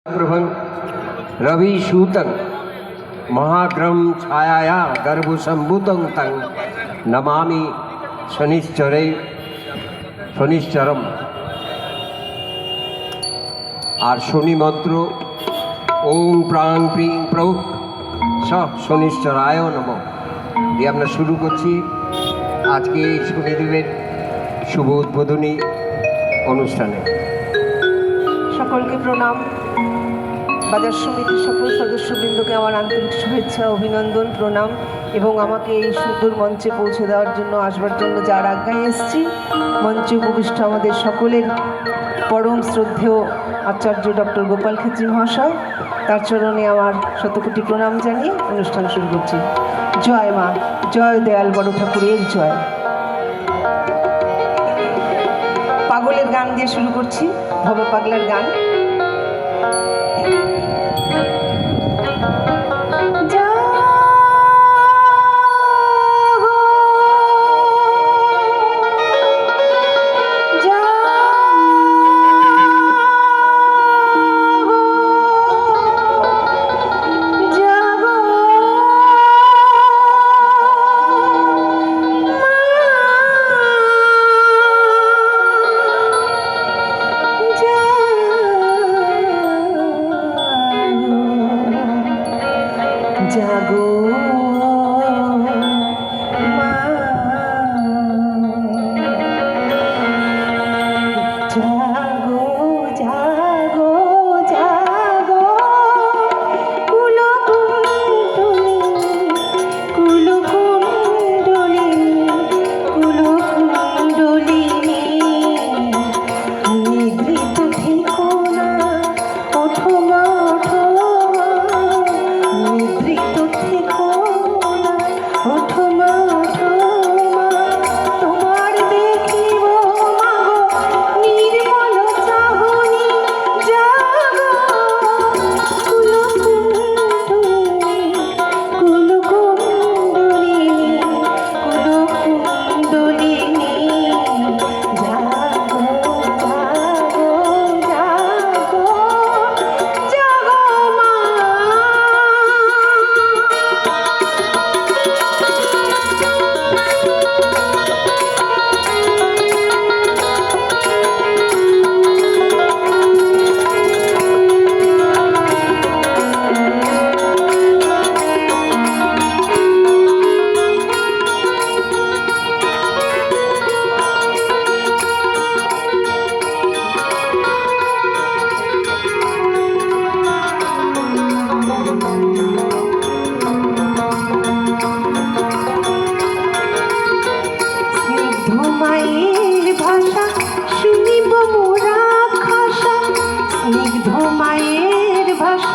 प्रभं रविसूतं महाग्रम छायाया गर्भसंभूतं तं नमामि शनिश्चरम। আর শনি মন্ত্র ওম প্রাং প্রিং প্রৌ স শনিশ্চরায় নমঃ দিয়ে আমরা শুরু করছি আজকে শনিদেবের শুভ উদ্বোধনী অনুষ্ঠানে। সকলকে প্রণাম। বাজার সমিতির সকল সদস্যবৃন্দকে আমার আন্তরিক শুভেচ্ছা, অভিনন্দন, প্রণাম এবং আমাকে এই সুন্দর মঞ্চে পৌঁছে দেওয়ার জন্য, আসবার জন্য যার আজ্ঞায় এসেছি। মঞ্চে উপবিষ্ট আমাদের সকলের পরম শ্রদ্ধেয় আচার্য ডক্টর গোপাল খেত্রী মহাশয়, তার চরণে আমার শতকোটি প্রণাম জানিয়ে অনুষ্ঠান শুরু করছি। জয় মা, জয় দয়াল বড় ঠাকুরের জয়। পাগলের গান দিয়ে শুরু করছি, ভব পাগলার গান। জাগো মা, জাগো জাগো জাগো, কুলকুণ্ডলী কুলকুণ্ডলী কুলকুণ্ডলিনী, নিদ্রিত থেকো না, ওঠো মা ওঠো, নিদ্রিত থেকো না, ওঠো মা ওঠো মা, তোমার দেখিব মাগো নির্মল চাহনি, জাগো কুলকুণ্ডলী কুলকুণ্ডলিনী কুলকুণ্ডলিনী, জাগো জাগো জাগো জাগো মা। মায়ের ভাষা শুনিব মোরা খাসা, স্নিগ্ধ মায়ের ভাষা